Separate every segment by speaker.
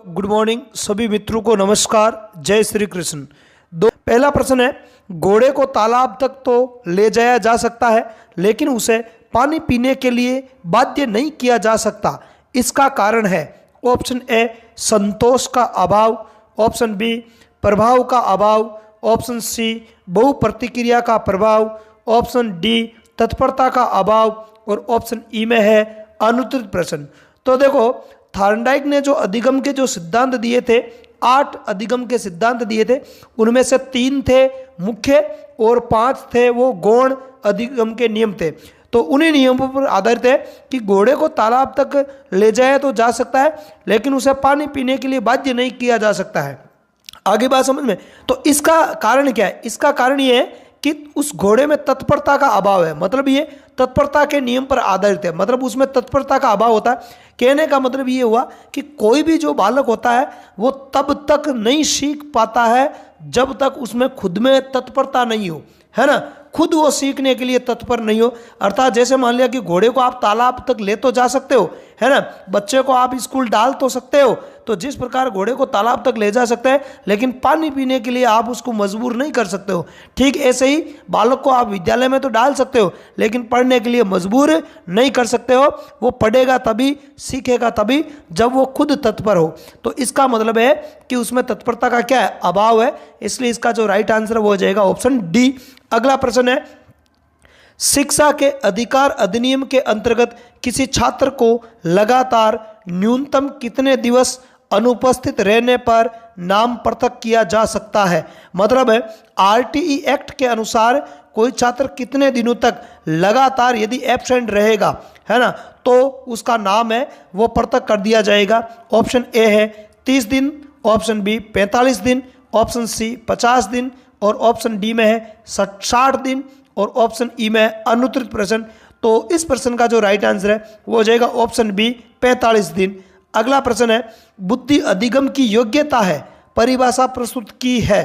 Speaker 1: Good morning सभी मित्रों को नमस्कार, जय श्री कृष्ण। पहला प्रश्न है, घोड़े को तालाब तक तो ले जाया जा सकता है लेकिन उसे पानी पीने के लिए बाध्य नहीं किया जा सकता, इसका कारण है? ऑप्शन ए संतोष का अभाव, ऑप्शन बी प्रभाव का अभाव, ऑप्शन सी बहु प्रतिक्रिया का प्रभाव, ऑप्शन डी तत्परता का अभाव और ऑप्शन ई में है अनुत्तरित प्रश्न। तो देखो, थार्नडाइक ने जो अधिगम के जो सिद्धांत दिए थे, 8 अधिगम के सिद्धांत दिए थे, उनमें से 3 थे मुख्य और 5 थे वो गौण अधिगम के नियम थे। तो उन्हीं नियमों पर आधारित है कि घोड़े को तालाब तक ले जाया तो जा सकता है लेकिन उसे पानी पीने के लिए बाध्य नहीं किया जा सकता है। आगे बात समझ में? तो इसका कारण क्या है? इसका कारण ये है कि उस घोड़े में तत्परता का अभाव है। मतलब ये तत्परता के नियम पर आधारित है, मतलब उसमें तत्परता का अभाव होता है। कहने का मतलब ये हुआ कि कोई भी जो बालक होता है वो तब तक नहीं सीख पाता है जब तक उसमें खुद में तत्परता नहीं हो, है ना, खुद वो सीखने के लिए तत्पर नहीं हो। अर्थात जैसे मान लिया कि घोड़े को आप तालाब तक ले तो जा सकते हो, है ना, बच्चे को आप स्कूल डाल तो सकते हो, तो जिस प्रकार घोड़े को तालाब तक ले जा सकते हैं लेकिन पानी पीने के लिए आप उसको मजबूर नहीं कर सकते हो। ठीक ऐसे ही बालक को आप विद्यालय में तो डाल सकते हो लेकिन पढ़ने के लिए मजबूर नहीं कर सकते हो। वो पढ़ेगा तभी, सीखेगा तभी जब वो खुद तत्पर हो। तो इसका मतलब है कि उसमें तत्परता का क्या है? अभाव है। इसलिए इसका जो राइट आंसर वो हो जाएगा ऑप्शन डी। अगला प्रश्न है, शिक्षा के अधिकार अधिनियम के अंतर्गत किसी छात्र को लगातार न्यूनतम कितने दिवस अनुपस्थित रहने पर नाम पृथक किया जा सकता है? मतलब है आरटीई एक्ट के अनुसार कोई छात्र कितने दिनों तक लगातार यदि एब्सेंट रहेगा, है ना, तो उसका नाम है वो पृथक कर दिया जाएगा। ऑप्शन ए है 30 दिन, ऑप्शन बी 45 दिन, ऑप्शन सी 50 दिन और ऑप्शन डी में है 60 दिन और ऑप्शन ई में है अनुत्तरित प्रश्न। तो इस प्रश्न का जो राइट आंसर है वो हो जाएगा ऑप्शन बी 45 दिन। अगला प्रश्न है, बुद्धि अधिगम की योग्यता है परिभाषा प्रस्तुत की है।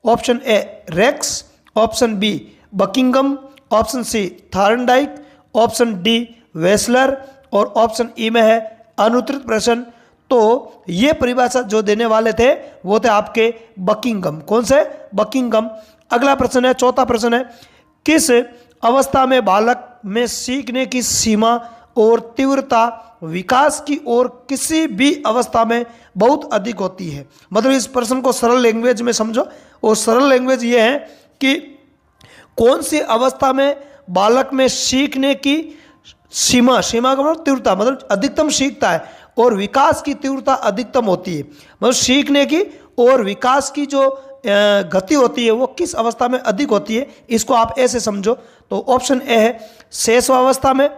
Speaker 1: Option A Rex, option B Buckingham, option C Thorndike, option D Wechsler और ऑप्शन ई में है अनुत्तरित प्रश्न। तो ये परिभाषा जो देने वाले थे वो थे आपके बकिंगम। कौन से? बकिंगम। अगला प्रश्न है, चौथा प्रश्न है, किस अवस्था में बालक में सीखने की सीमा और तीव्रता विकास की और किसी भी अवस्था में बहुत अधिक होती है? मतलब इस प्रश्न को सरल लैंग्वेज में समझो, और सरल लैंग्वेज ये है कि कौन सी अवस्था में बालक में सीखने की सीमा का मतलब तीव्रता, मतलब अधिकतम सीखता है और विकास की तीव्रता अधिकतम होती है। मतलब सीखने की और विकास की जो गति होती है वो किस अवस्था में अधिक होती है, इसको आप ऐसे समझो। तो ऑप्शन ए है शैशवावस्था में,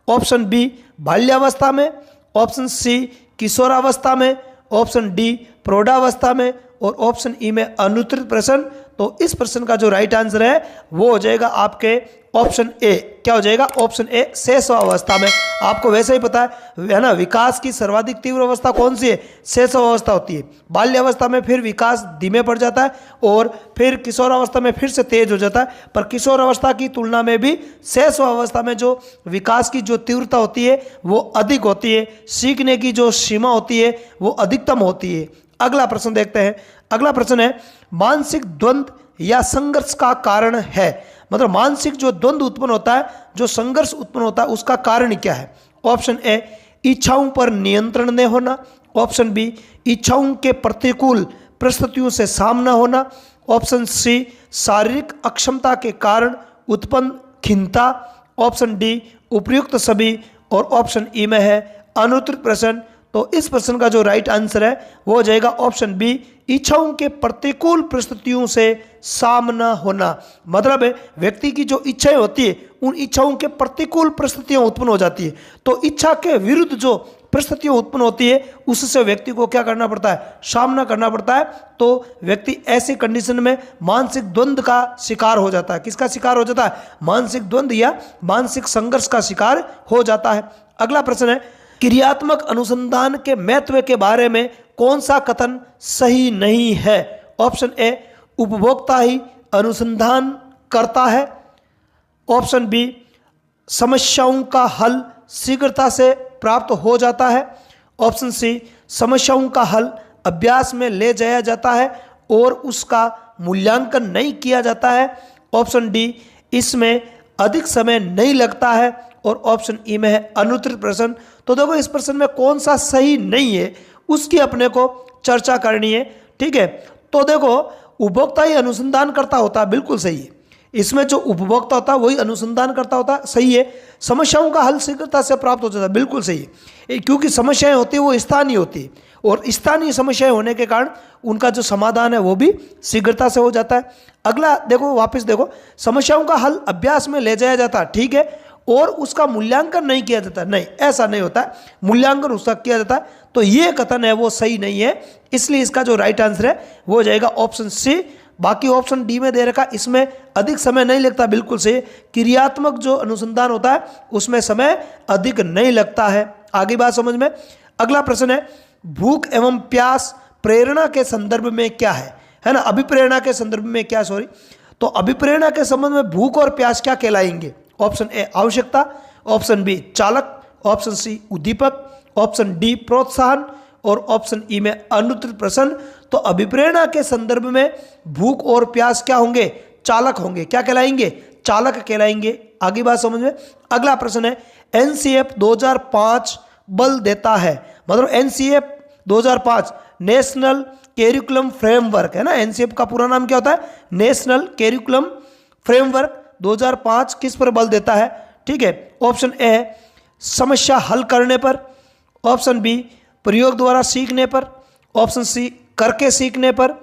Speaker 1: ऑप्शन बी बाल्यावस्था में, ऑप्शन सी किशोरावस्था में, ऑप्शन डी प्रौढ़ावस्था में और ऑप्शन ई में अनुत्तरित प्रश्न। तो इस प्रश्न का जो राइट आंसर है वो हो जाएगा आपके ऑप्शन ए। क्या हो जाएगा? ऑप्शन ए शैशवावस्था में। आपको वैसे ही पता है ना, विकास की सर्वाधिक तीव्र अवस्था कौन सी है? शैशवावस्था होती है। बाल्यावस्था में फिर विकास धीमे पड़ जाता है और फिर किशोरावस्था में फिर से तेज हो जाता है, पर किशोरावस्था की तुलना में भी शैशवावस्था में जो विकास की जो तीव्रता होती है वो अधिक होती है, सीखने की जो सीमा होती है वो अधिकतम होती है। अगला प्रश्न देखते हैं। अगला प्रश्न है, मानसिक द्वंद्व या संघर्ष का कारण है। मतलब मानसिक जो द्वंद्व उत्पन्न होता है, जो संघर्ष उत्पन्न होता है, उसका कारण क्या है? ऑप्शन ए इच्छाओं पर नियंत्रण न होना, ऑप्शन बी इच्छाओं के प्रतिकूल परिस्थितियों से सामना होना, ऑप्शन सी शारीरिक अक्षमता के कारण उत्पन्न खिन्नता, ऑप्शन डी उपयुक्त सभी और ऑप्शन ई में है अनुत्तरित प्रश्न। तो इस प्रश्न का जो राइट आंसर है वो हो जाएगा ऑप्शन बी इच्छाओं के प्रतिकूल परिस्थितियों से सामना होना। मतलब है व्यक्ति की जो इच्छाएं होती है उन इच्छाओं के प्रतिकूल परिस्थितियां उत्पन्न हो जाती है, तो इच्छा के विरुद्ध जो परिस्थितियां उत्पन्न होती है उससे व्यक्ति को क्या करना पड़ता है? सामना करना पड़ता है। तो व्यक्ति ऐसी कंडीशन में मानसिक द्वंद्व का शिकार हो जाता है। किसका शिकार हो जाता है? मानसिक द्वंद्व या मानसिक संघर्ष का शिकार हो जाता है। अगला प्रश्न है, क्रियात्मक अनुसंधान के महत्व के बारे में कौन सा कथन सही नहीं है? ऑप्शन ए उपभोक्ता ही अनुसंधान करता है, ऑप्शन बी समस्याओं का हल शीघ्रता से प्राप्त हो जाता है, ऑप्शन सी समस्याओं का हल अभ्यास में ले जाया जाता है और उसका मूल्यांकन नहीं किया जाता है। ऑप्शन डी, इसमें अधिक समय नहीं लगता है। और ऑप्शन ई में है अनुत्तरित प्रश्न। तो देखो इस प्रश्न में कौन सा सही नहीं है उसकी अपने को चर्चा करनी है, ठीक है। तो देखो उपभोक्ता ही अनुसंधान करता होता है, बिल्कुल सही है। इसमें जो उपभोक्ता होता है वही अनुसंधान करता होता है, सही है। समस्याओं का हल शीघ्रता से प्राप्त हो जाता है, बिल्कुल सही है, क्योंकि समस्याएं होती है वो स्थानीय होती है और स्थानीय समस्याएं होने के कारण उनका जो समाधान है वो भी शीघ्रता से हो जाता है। अगला देखो, वापस देखो, समस्याओं का हल अभ्यास में ले जाया जाता है, ठीक है, और उसका मूल्यांकन नहीं किया जाता, नहीं ऐसा नहीं होता है, मूल्यांकन उसका किया जाता है। तो ये कथन है वो सही नहीं है, इसलिए इसका जो राइट आंसर है वो हो जाएगा ऑप्शन सी। बाकी ऑप्शन डी में दे रखा, इसमें अधिक समय नहीं लगता, बिल्कुल सही। क्रियात्मक जो अनुसंधान होता है उसमें समय अधिक नहीं लगता है। आगे बात समझ में। अगला प्रश्न है, भूख एवं प्यास प्रेरणा के संदर्भ में क्या है ना, अभिप्रेरणा के संदर्भ में क्या, सॉरी। तो अभिप्रेरणा के संबंध में भूख और प्यास क्या कहलाएंगे? ऑप्शन ए आवश्यकता, ऑप्शन बी चालक, ऑप्शन सी उद्दीपक, ऑप्शन डी प्रोत्साहन और ऑप्शन ई में अनुत्तरित प्रश्न। तो अभिप्रेरणा के संदर्भ में भूख और प्यास क्या होंगे? चालक होंगे। क्या कहलाएंगे? चालक कहलाएंगे। आगे बात समझ में। अगला प्रश्न है, एनसीएफ 2005 बल देता है, मतलब एनसीएफ 2005 नेशनल कैरिकुलम फ्रेमवर्क है ना, एनसीएफ का पूरा नाम क्या होता है? नेशनल कैरिकुलम फ्रेमवर्क 2005 किस पर बल देता है? ठीक है, ऑप्शन ए है समस्या हल करने पर, ऑप्शन बी प्रयोग द्वारा सीखने पर, ऑप्शन सी करके सीखने पर,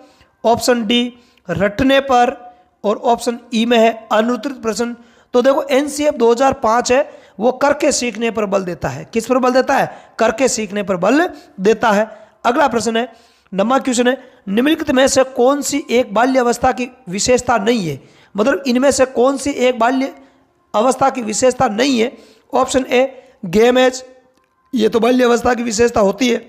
Speaker 1: ऑप्शन डी रटने पर और ऑप्शन ई में है अनुत्तरित प्रश्न। तो देखो एनसीएफ 2005 है वो करके सीखने पर बल देता है। किस पर बल देता है? करके सीखने पर बल देता है। अगला प्रश्न है, नंबर क्वेश्चन है, निम्नलिखित में से कौन सी एक बाल्यावस्था की विशेषता नहीं है, मतलब इनमें से कौन सी एक बाल्य अवस्था की विशेषता नहीं है? ऑप्शन ए गेम एज, ये तो बाल्य अवस्था की विशेषता होती है।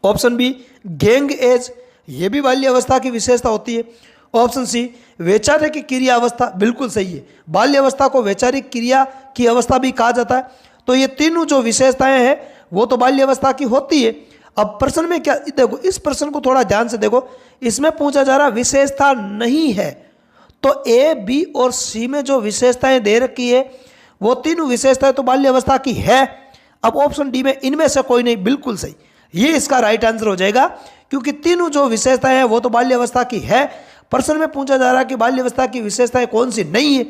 Speaker 1: ऑप्शन बी गैंग एज, ये भी बाल्य अवस्था की विशेषता होती है। ऑप्शन सी वैचारिक क्रिया अवस्था, बिल्कुल सही है, बाल्य अवस्था को वैचारिक क्रिया की अवस्था भी कहा जाता है। तो ये तीनों जो विशेषताएं हैं वो तो बाल्य अवस्था की होती है। अब प्रश्न में क्या, देखो इस प्रश्न को थोड़ा ध्यान से देखो, इसमें पूछा जा रहा विशेषता नहीं है। तो ए बी और सी में जो विशेषताएं दे रखी है वो तीनों विशेषताएं तो बाल्य अवस्था की है। अब ऑप्शन डी में इनमें से कोई नहीं, बिल्कुल सही, ये इसका राइट आंसर हो जाएगा, क्योंकि तीनों जो विशेषताएं हैं वो तो बाल्य अवस्था की है। प्रश्न में पूछा जा रहा है कि बाल्य अवस्था की विशेषताएं कौन सी नहीं है,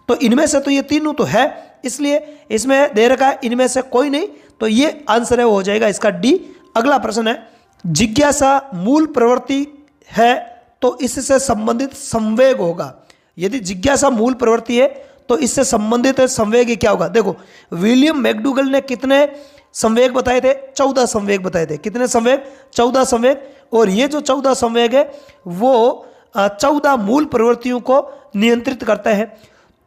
Speaker 1: तो इनमें से तो ये तीनों तो है, इसलिए इसमें दे रखा है इनमें से कोई नहीं, तो ये आंसर है वो हो जाएगा इसका डी। अगला प्रश्न है, जिज्ञासा मूल प्रवृत्ति है तो इससे संबंधित संवेग होगा। यदि जिज्ञासा मूल प्रवृत्ति है तो इससे संबंधित संवेग क्या होगा? देखो विलियम मैकडूगल ने कितने संवेग बताए थे? 14 संवेग बताए थे। कितने संवेग? 14 संवेग। और ये जो 14 संवेग है वो 14 मूल प्रवृत्तियों को नियंत्रित करते हैं।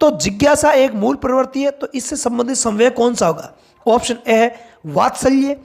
Speaker 1: तो जिज्ञासा एक मूल प्रवृत्ति है तो इससे संबंधित संवेग कौन सा होगा? ऑप्शन ए है वात्सल्य,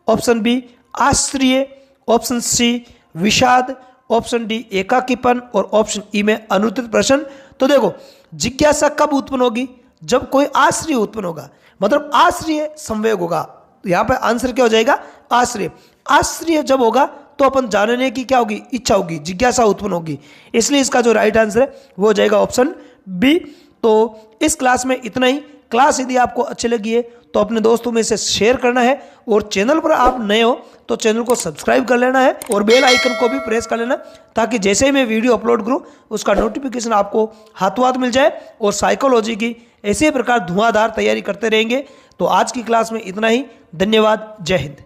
Speaker 1: ऑप्शन बी आश्चर्य, ऑप्शन सी विषाद, ऑप्शन डी एकाकीपन और ऑप्शन ई में अनुत्तरित प्रश्न। तो देखो जिज्ञासा कब उत्पन्न होगी? जब कोई आश्चर्य उत्पन्न होगा, मतलब आश्चर्य संवेग होगा। यहाँ पे आंसर क्या हो जाएगा? आश्चर्य। आश्चर्य जब होगा तो अपन जानने की क्या होगी? इच्छा होगी, जिज्ञासा उत्पन्न होगी। इसलिए इसका जो राइट आंसर है वो हो जाएगा ऑप्शन बी। तो इस क्लास में इतना ही। क्लास यदि आपको अच्छी लगी है तो अपने दोस्तों में से शेयर करना है, और चैनल पर आप नए हो तो चैनल को सब्सक्राइब कर लेना है और बेल आइकन को भी प्रेस कर लेना, ताकि जैसे ही मैं वीडियो अपलोड करूं उसका नोटिफिकेशन आपको हाथों हाथ मिल जाए। और साइकोलॉजी की ऐसे प्रकार धुआंधार तैयारी करते रहेंगे। तो आज की क्लास में इतना ही। धन्यवाद। जय हिंद।